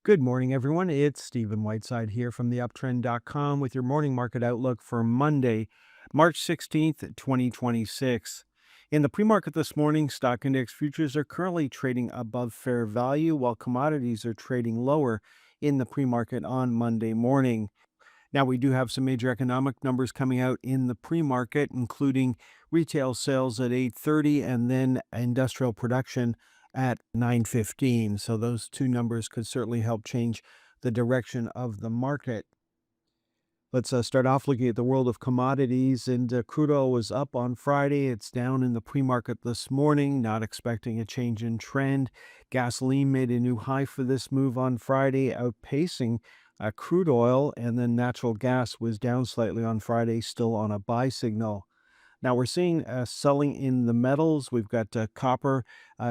Good morning, everyone. It's Stephen Whiteside here from theuptrend.com with your morning market outlook for Monday, March 16th, 2026. In the pre-market this morning, stock index futures are currently trading above fair value, while commodities are trading lower in the pre-market on Monday morning. Now, we do have some major economic numbers coming out in the pre-market, including retail sales at 8:30 and then industrial production at 9:15. So those two numbers could certainly help change the direction of the market. Let's start off looking at the world of commodities. And crude oil was up on Friday. It's down in the pre-market this morning, not expecting a change in trend. Gasoline made a new high for this move on Friday, outpacing crude oil. And then natural gas was down slightly on Friday, still on a buy signal. Now we're seeing selling in the metals. We've got copper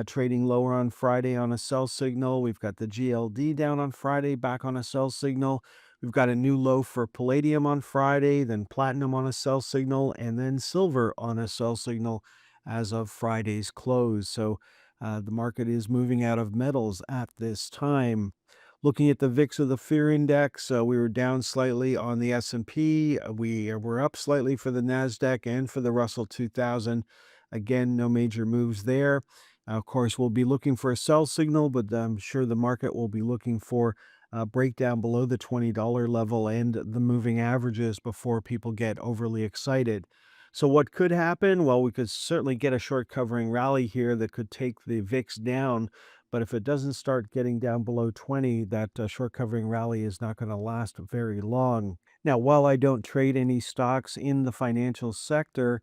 trading lower on Friday on a sell signal. We've got the GLD down on Friday, back on a sell signal. We've got a new low for palladium on Friday, then platinum on a sell signal, and then silver on a sell signal as of Friday's close. So the market is moving out of metals at this time. Looking at the VIX of the Fear Index, we were down slightly on the S&P. We were up slightly for the Nasdaq and for the Russell 2000. Again, no major moves there. Of course, we'll be looking for a sell signal, but I'm sure the market will be looking for a breakdown below the $20 level and the moving averages before people get overly excited. So what could happen? Well, we could certainly get a short covering rally here that could take the VIX down, but if it doesn't start getting down below 20, that short covering rally is not going to last very long. Now, while I don't trade any stocks in the financial sector,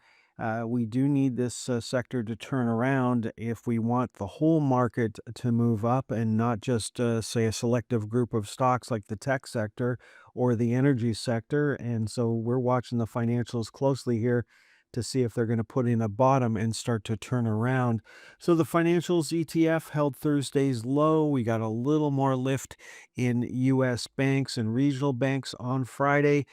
we do need this sector to turn around if we want the whole market to move up and not just, say, a selective group of stocks like the tech sector or the energy sector. And so we're watching the financials closely here to see if they're going to put in a bottom and start to turn around. So the financials ETF held Thursday's low. We got a little more lift in U.S. banks and regional banks on Friday.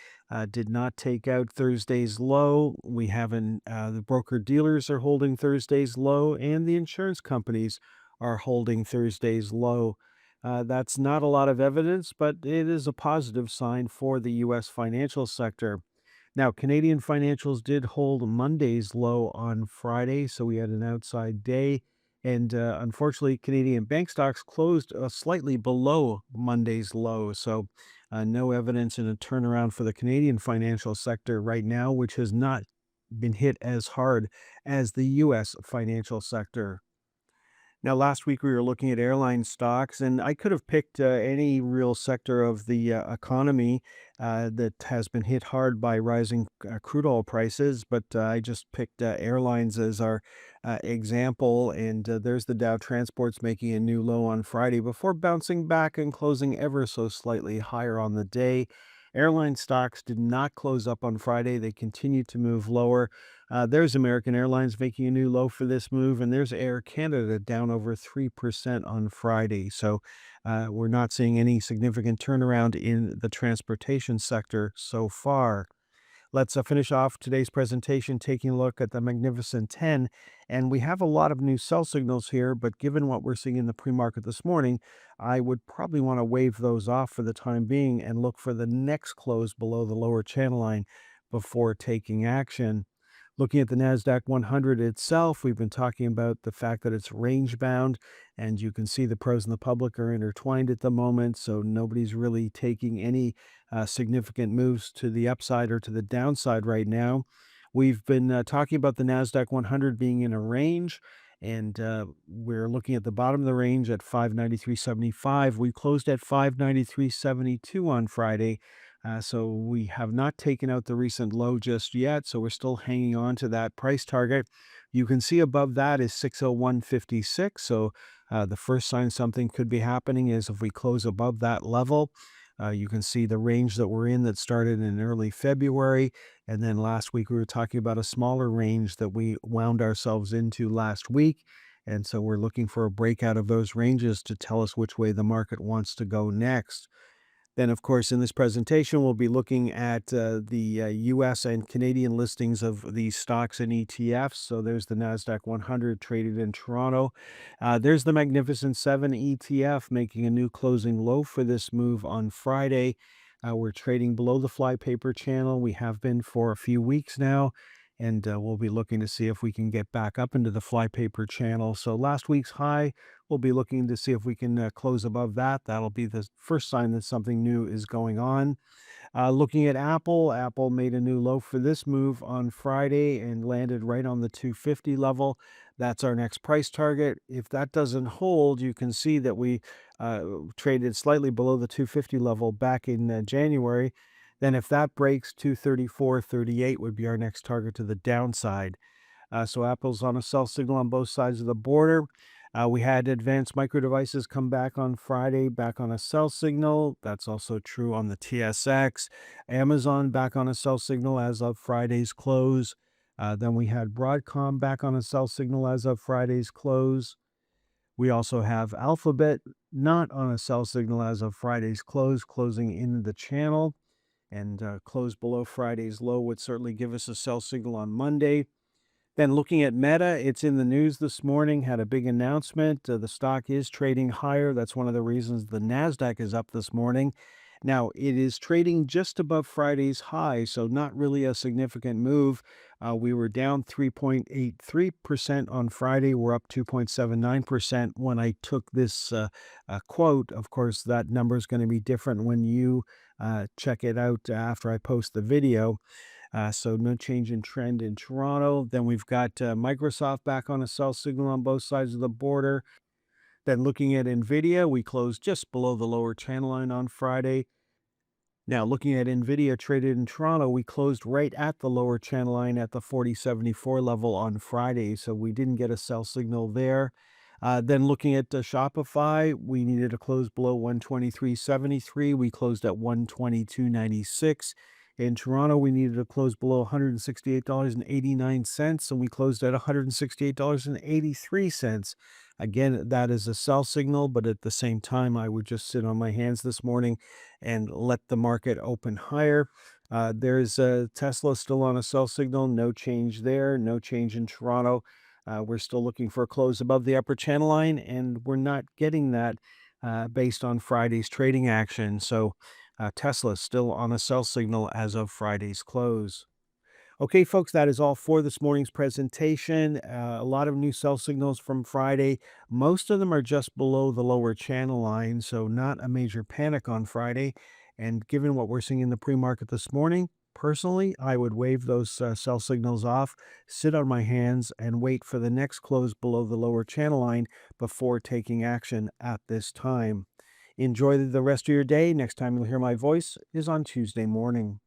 Did not take out Thursday's low. We haven't, the broker dealers are holding Thursday's low, and the insurance companies are holding Thursday's low. That's not a lot of evidence, but it is a positive sign for the U.S. financial sector. Now, Canadian financials did hold Monday's low on Friday, so we had an outside day. And unfortunately, Canadian bank stocks closed slightly below Monday's low. So, no evidence in a turnaround for the Canadian financial sector right now, which has not been hit as hard as the U.S. financial sector. Now, last week we were looking at airline stocks, and I could have picked any real sector of the economy that has been hit hard by rising crude oil prices, but I just picked airlines as our example. And there's the Dow Transports making a new low on Friday before bouncing back and closing ever so slightly higher on the day. Airline stocks did not close up on Friday. They continued to move lower. There's American Airlines making a new low for this move, and there's Air Canada down over 3% on Friday. So we're not seeing any significant turnaround in the transportation sector so far. Let's finish off today's presentation taking a look at the Magnificent 10. And we have a lot of new sell signals here, but given what we're seeing in the pre-market this morning, I would probably want to wave those off for the time being and look for the next close below the lower channel line before taking action. Looking at the NASDAQ 100 itself, we've been talking about the fact that it's range bound, and you can see the pros and the public are intertwined at the moment, so nobody's really taking any significant moves to the upside or to the downside right now. We've been talking about the NASDAQ 100 being in a range, and we're looking at the bottom of the range at 593.75. We closed at 593.72 on Friday. So we have not taken out the recent low just yet. So we're still hanging on to that price target. You can see above that is 601.56. So the first sign something could be happening is if we close above that level. You can see the range that we're in that started in early February. And then last week we were talking about a smaller range that we wound ourselves into last week. And so we're looking for a breakout of those ranges to tell us which way the market wants to go next. Then, of course, in this presentation, we'll be looking at the US and Canadian listings of these stocks and ETFs. So there's the NASDAQ 100 traded in Toronto. There's the Magnificent 7 ETF making a new closing low for this move on Friday. We're trading below the flypaper channel. We have been for a few weeks now, and we'll be looking to see if we can get back up into the flypaper channel. So last week's high, we'll be looking to see if we can close above that. That'll be the first sign that something new is going on. Looking at Apple, Apple made a new low for this move on Friday and landed right on the 250 level. That's our next price target. If that doesn't hold, you can see that we traded slightly below the 250 level back in January. Then if that breaks, 234.38 would be our next target to the downside. So Apple's on a sell signal on both sides of the border. We had Advanced Micro Devices come back on Friday, back on a sell signal. That's also true on the TSX. Amazon back on a sell signal as of Friday's close. Then we had Broadcom back on a sell signal as of Friday's close. We also have Alphabet not on a sell signal as of Friday's close, closing in the channel. And close below Friday's low would certainly give us a sell signal on Monday. Then looking at Meta, it's in the news this morning, had a big announcement. The stock is trading higher. That's one of the reasons the NASDAQ is up this morning. Now, it is trading just above Friday's high, so not really a significant move. We were down 3.83% on Friday. We're up 2.79% when I took this quote. Of course, that number is going to be different when you check it out after I post the video. So no change in trend in Toronto. Then we've got Microsoft back on a sell signal on both sides of the border. Then looking at NVIDIA, we closed just below the lower channel line on Friday. Now looking at NVIDIA traded in Toronto, we closed right at the lower channel line at the 4074 level on Friday. So we didn't get a sell signal there. Then looking at Shopify, we needed to close below 123.73. We closed at 122.96. In Toronto, we needed to close below $168.89, and we closed at $168.83. Again, that is a sell signal, but at the same time, I would just sit on my hands this morning and let the market open higher. There's Tesla still on a sell signal, no change there, no change in Toronto. We're still looking for a close above the upper channel line, and we're not getting that based on Friday's trading action. So Tesla still on a sell signal as of Friday's close. Okay, folks, that is all for this morning's presentation. A lot of new sell signals from Friday. Most of them are just below the lower channel line, so not a major panic on Friday. And given what we're seeing in the pre-market this morning, personally, I would wave those sell signals off, sit on my hands, and wait for the next close below the lower channel line before taking action at this time. Enjoy the rest of your day. Next time you'll hear my voice is on Tuesday morning.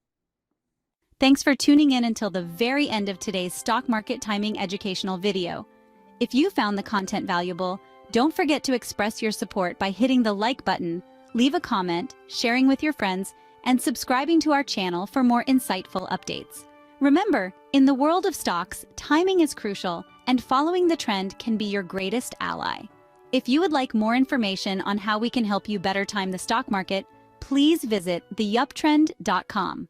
Thanks for tuning in until the very end of today's stock market timing educational video. If you found the content valuable, don't forget to express your support by hitting the like button, leave a comment, sharing with your friends, and subscribing to our channel for more insightful updates. Remember, in the world of stocks, timing is crucial, and following the trend can be your greatest ally. If you would like more information on how we can help you better time the stock market, please visit theuptrend.com.